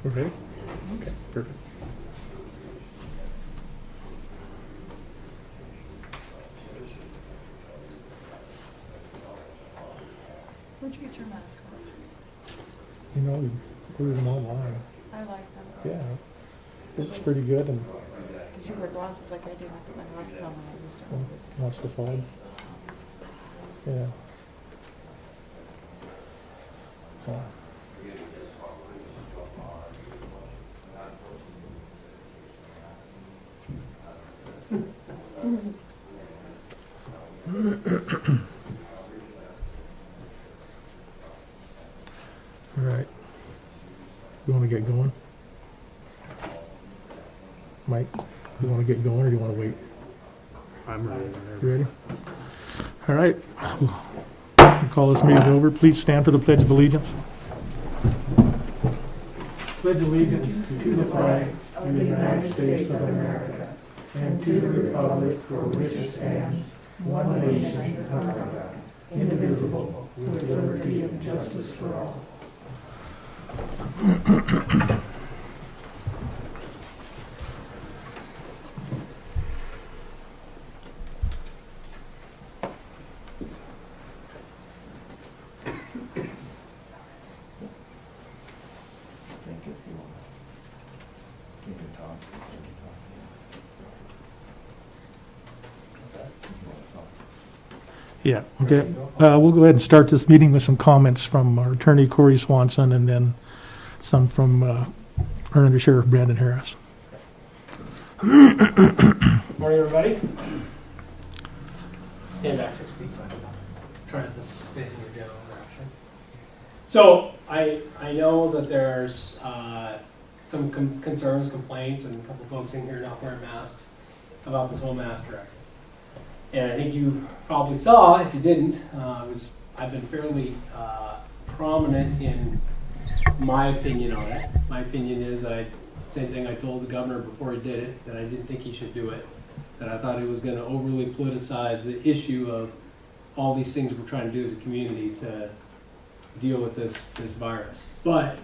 We're ready? Okay, perfect. Where'd you get your mask from? You know, we ordered them online. I like them. Yeah, it looks pretty good and Because you wear glasses like I do. I put my glasses on when I used to. wants to fog. Yeah. So. All right. You want to get going? Mike, you want to get going or do you want to wait? I'm ready. You ready? All right. We'll call this meeting over. Please stand for the Pledge of Allegiance. Pledge allegiance to the flag of the United States of America and to the republic for which it stands, one nation under God, indivisible, with liberty and justice for all. Yeah, okay. We'll go ahead and start this meeting with some comments from our attorney, Corey Swanson, and then some from our Under Sheriff Brandon Harris. Morning, everybody. Stand back 6 feet. Try not to spit in your general direction. So I know that there's some concerns, complaints, and a couple folks in here not wearing masks about this whole mask directive. And I think you probably saw, if you didn't, I've been fairly prominent in my opinion on it. My opinion is same thing I told the governor before he did it, that I didn't think he should do it, that I thought it was going to overly politicize the issue of all these things we're trying to do as a community to deal with this virus. But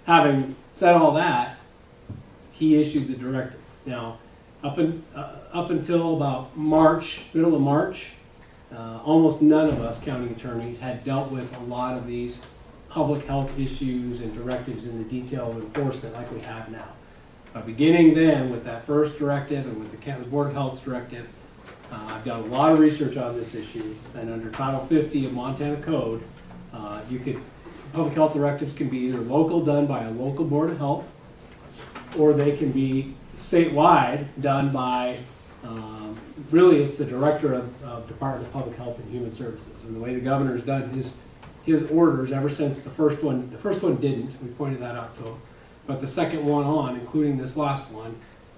having said all that, he issued the directive. Now, up until about March, middle of March, almost none of us county attorneys had dealt with a lot of these public health issues and directives in the detail of enforcement like we have now. But beginning then with that first directive and with the Board of Health's directive, I've done a lot of research on this issue, and under Title 50 of Montana Code, public health directives can be either local, done by a local Board of Health, or they can be statewide, done by, really it's the director of Department of Public Health and Human Services. And the way the governor's done his orders ever since the first one didn't, we pointed that out to him, but the second one on, including this last one,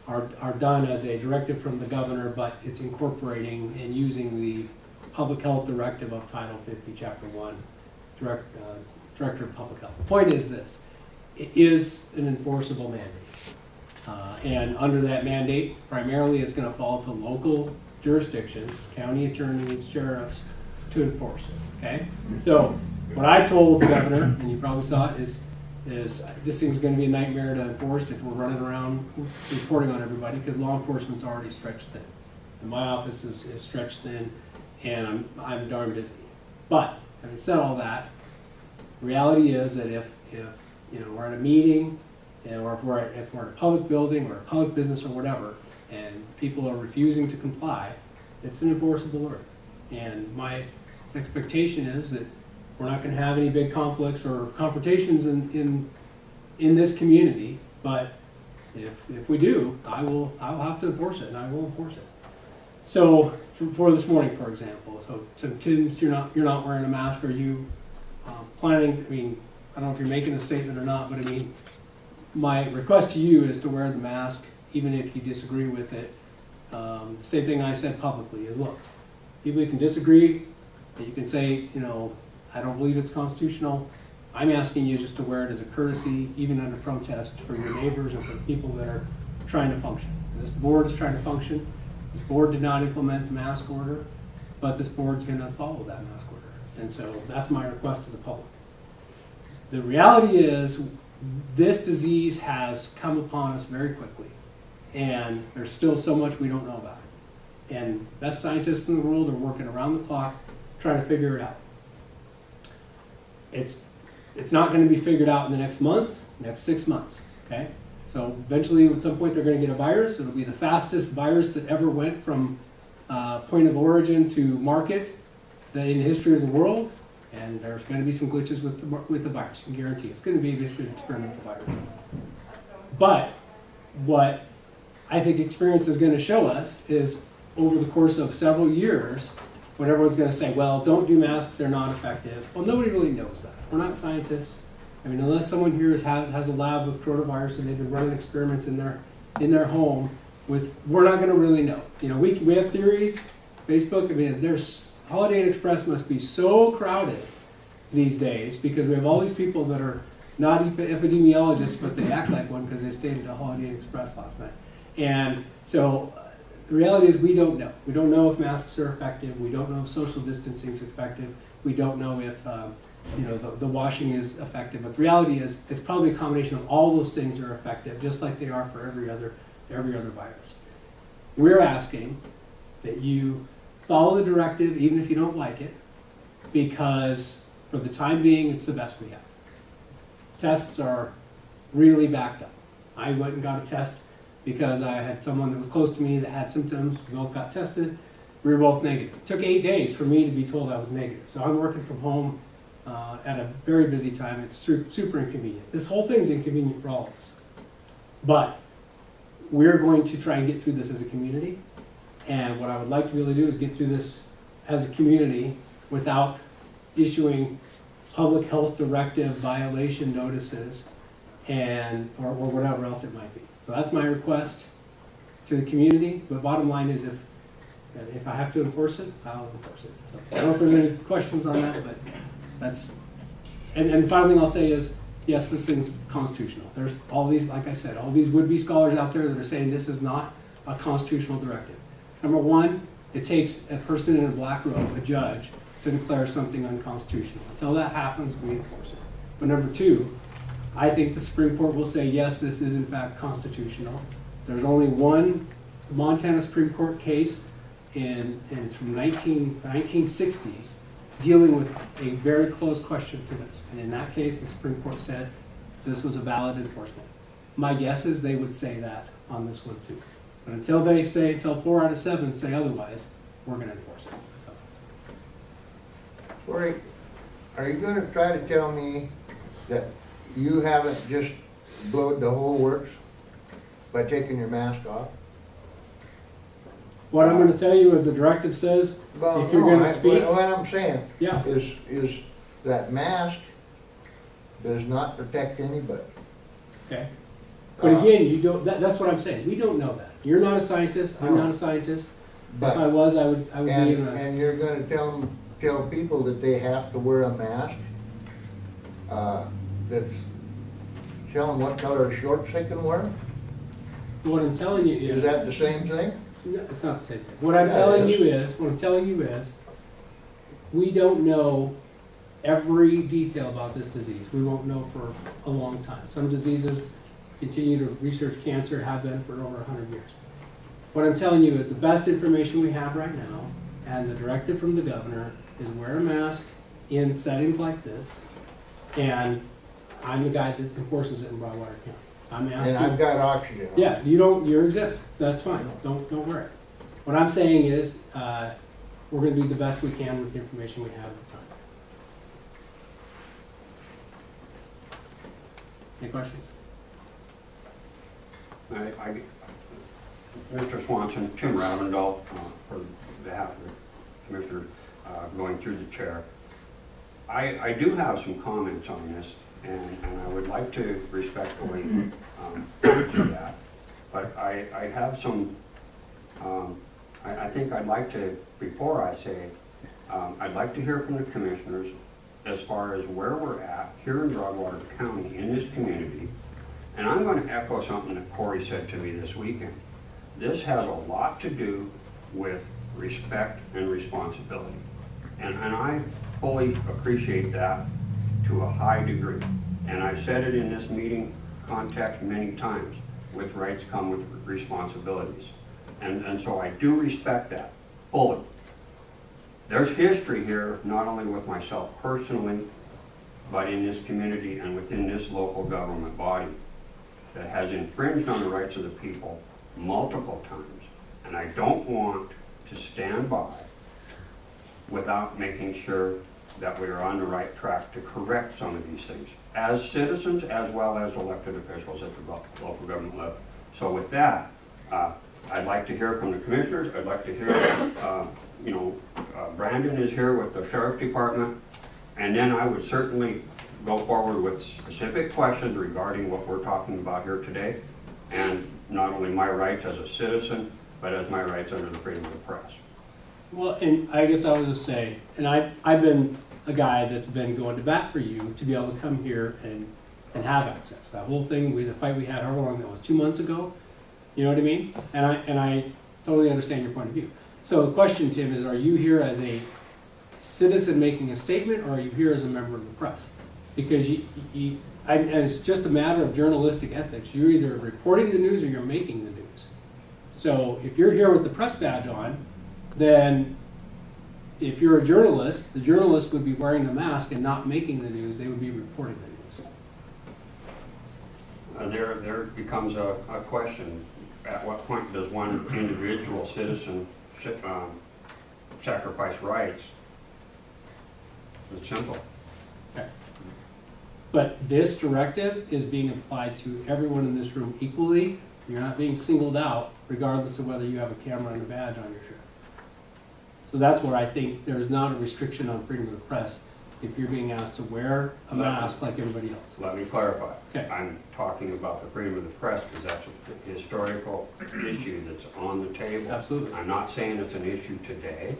are done as a directive from the governor, but it's incorporating and using the Public Health Directive of Title 50, Chapter 1, Director of Public Health. The point is this: it is an enforceable mandate. And under that mandate, primarily it's going to fall to local jurisdictions, county attorneys, sheriffs, to enforce it, okay? So what I told the governor, and you probably saw it, is this thing's going to be a nightmare to enforce if we're running around reporting on everybody, because law enforcement's already stretched thin. And my office is stretched thin, and I'm darn busy. But having said all that, reality is that if we're at a meeting, or if we're in a public building or a public business or whatever, and people are refusing to comply, it's an enforceable order. And my expectation is that we're not going to have any big conflicts or confrontations in this community. But if we do, I'll have to enforce it, and I will enforce it. So for this morning, for example, so Tim's, you're not wearing a mask. Are you planning? I mean, I don't know if you're making a statement or not, but I mean, my request to you is to wear the mask, even if you disagree with it. The same thing I said publicly is, look, people can disagree, and you can say, I don't believe it's constitutional. I'm asking you just to wear it as a courtesy, even under protest, for your neighbors and for people that are trying to function. This board is trying to function. This board did not implement the mask order, but this board's going to follow that mask order. And so that's my request to the public. The reality is, this disease has come upon us very quickly, and there's still so much we don't know about it. And best scientists in the world are working around the clock trying to figure it out. It's not going to be figured out in the next month, next 6 months, okay? So eventually, at some point, they're going to get a virus. It'll be the fastest virus that ever went from point of origin to market in the history of the world. And there's going to be some glitches with the virus, I can guarantee. It's going to be basically an experimental virus. But what I think experience is going to show us is over the course of several years, when everyone's going to say, well, don't do masks, they're not effective. Well, nobody really knows that. We're not scientists. I mean, unless someone here has a lab with coronavirus and they've been running experiments in their home we're not going to really know. You know, we have theories. Facebook, I mean, Holiday Inn Express must be so crowded these days because we have all these people that are not epidemiologists, but they act like one because they stayed at a Holiday Inn Express last night. And so the reality is we don't know. We don't know if masks are effective. We don't know if social distancing is effective. We don't know if the washing is effective. But the reality is it's probably a combination of all those things are effective, just like they are for every other virus. We're asking that you follow the directive, even if you don't like it, because for the time being, it's the best we have. Tests are really backed up. I went and got a test because I had someone that was close to me that had symptoms. We both got tested. We were both negative. It took 8 days for me to be told I was negative. So I'm working from home at a very busy time. It's super inconvenient. This whole thing's inconvenient for all of us. But we're going to try and get through this as a community. And what I would like to be able to do is get through this as a community without issuing public health directive violation notices or whatever else it might be. So that's my request to the community. But bottom line is if I have to enforce it, I'll enforce it. So I don't know if there's any questions on that, but that's, and the final thing I'll say is, yes, this thing's constitutional. There's all these, like I said, all these would-be scholars out there that are saying this is not a constitutional directive. Number one, it takes a person in a black robe, a judge, to declare something unconstitutional. Until that happens, we enforce it. But number two, I think the Supreme Court will say, yes, this is in fact constitutional. There's only one Montana Supreme Court case, and it's from 1960s, dealing with a very close question to this. And in that case, the Supreme Court said this was a valid enforcement. My guess is they would say that on this one too. But until 4 out of 7 say otherwise, we're going to enforce it. So. Corey, are you going to try to tell me that you haven't just blowed the whole works by taking your mask off? What I'm going to tell you is the directive says, well, if you're going to speak... What I'm saying yeah. is that mask does not protect anybody. Okay. But again, you don't. That's what I'm saying. We don't know that. You're not a scientist. I'm not a scientist. But, if I was, I would be in a... And you're going to tell people that they have to wear a mask that's... Tell them what color shorts they can wear? What I'm telling you Is that the same thing? It's not the same thing. What I'm telling you is, we don't know every detail about this disease. We won't know for a long time. Some diseases continue to research cancer, have been for over 100 years. What I'm telling you is the best information we have right now, and the directive from the governor, is wear a mask in settings like this, and I'm the guy that enforces it in Broadwater County. I'm asking. And I've got oxygen. Yeah, you're exempt. That's fine. Don't wear it. What I'm saying is, we're going to do the best we can with the information we have at the time. Any questions? Mr. Swanson, Tim Ravendall, for behalf of the Commissioner, going through the chair. I do have some comments on this, and I would like to respectfully answer that. But I have some, I think I'd like to, before I say, I'd like to hear from the commissioners as far as where we're at here in Broadwater County in this community. And I'm going to echo something that Corey said to me this weekend. This has a lot to do with respect and responsibility. And I fully appreciate that to a high degree. And I've said it in this meeting context many times, with rights come with responsibilities. And so I do respect that fully. There's history here, not only with myself personally, but in this community and within this local government body that has infringed on the rights of the people multiple times. And I don't want to stand by without making sure that we are on the right track to correct some of these things, as citizens as well as elected officials at the local government level. So with that, I'd like to hear from the commissioners. I'd like to hear, Brandon is here with the Sheriff's Department, and then I would certainly go forward with specific questions regarding what we're talking about here today, and not only my rights as a citizen, but as my rights under the freedom of the press. Well, and I guess I was just say, and I've been a guy that's been going to bat for you to be able to come here and have access. That whole thing, the fight we had, however long that was, 2 months ago, you know what I mean? And I totally understand your point of view. So the question, Tim, is are you here as a citizen making a statement, or are you here as a member of the press? Because and it's just a matter of journalistic ethics. You're either reporting the news or you're making the news. So if you're here with the press badge on, then if you're a journalist, the journalist would be wearing a mask and not making the news. They would be reporting the news. There becomes a question. At what point does one individual citizen sacrifice rights? It's simple. Okay. But this directive is being applied to everyone in this room equally. You're not being singled out regardless of whether you have a camera and a badge on your shirt. So that's where I think there's not a restriction on freedom of the press if you're being asked to wear a mask like everybody else. Let me clarify. Okay. I'm talking about the freedom of the press because that's a historical issue that's on the table. Absolutely. I'm not saying it's an issue today.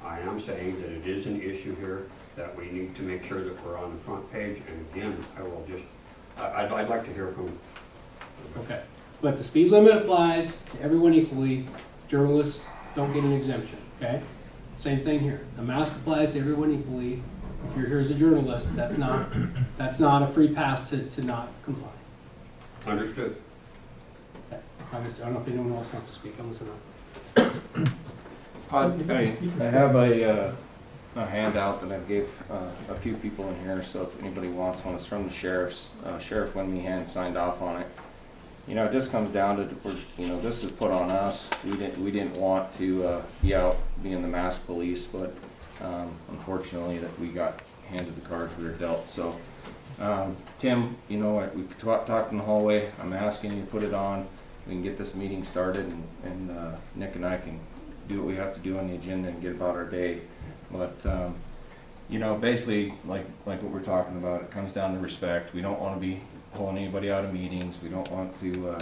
I am saying that it is an issue here that we need to make sure that we're on the front page. And again, I will just, I'd like to hear from. Okay. But the speed limit applies to everyone equally. Journalists don't get an exemption, okay? Same thing here. The mask applies to everyone equally. If you're here as a journalist, that's not a free pass to not comply. Understood. Okay. I don't know if anyone else wants to speak. I'm listening. I have a handout that I gave a few people in here, so if anybody wants one, it's from the sheriff's. Sheriff Win Meehan signed off on it. You know, it just comes down to, this is put on us. We didn't want to be out being the mask police, but unfortunately that we got handed the cards we were dealt. So, Tim, we talked in the hallway. I'm asking you to put it on. We can get this meeting started, and Nick and I can do what we have to do on the agenda and get about our day. But basically, like what we're talking about, it comes down to respect. We don't want to be pulling anybody out of meetings. We don't want to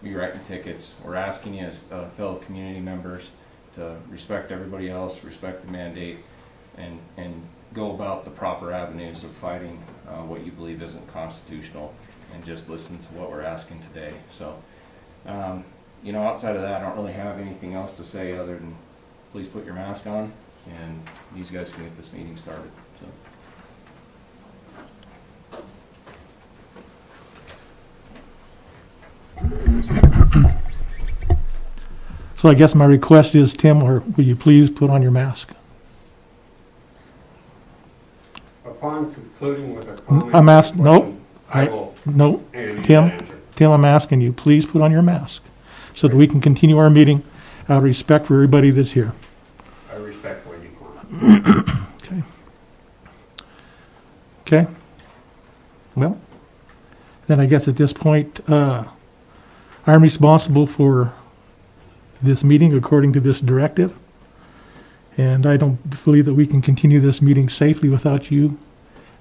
be writing tickets. We're asking you as fellow community members to respect everybody else, respect the mandate, and go about the proper avenues of fighting what you believe isn't constitutional, and just listen to what we're asking today. So, outside of that, I don't really have anything else to say other than please put your mask on, and these guys can get this meeting started. So. So I guess my request is, Tim, or will you please put on your mask? Upon concluding with a comment. I'm asked, nope. I will. No, Tim. Tim, I'm asking you, please put on your mask so that we can continue our meeting out of respect for everybody that's here. I respectfully decline. Okay. Okay. Well, then I guess at this point, I'm responsible for this meeting according to this directive. And I don't believe that we can continue this meeting safely without you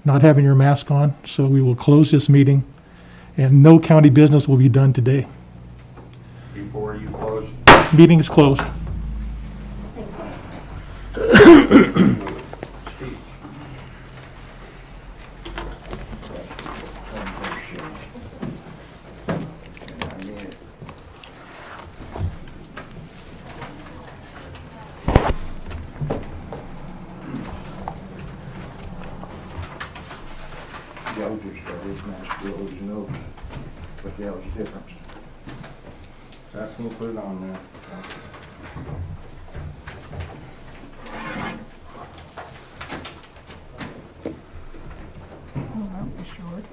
not having your mask on. So we will close this meeting, and no county business will be done today. Before you close. Meeting is closed. Speech. Joe just got his mask below his nose. What the hell's the difference? That's when you put it on there. Oh, that was short.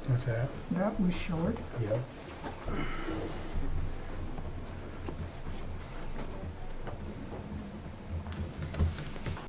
What's that? That was short. Yep.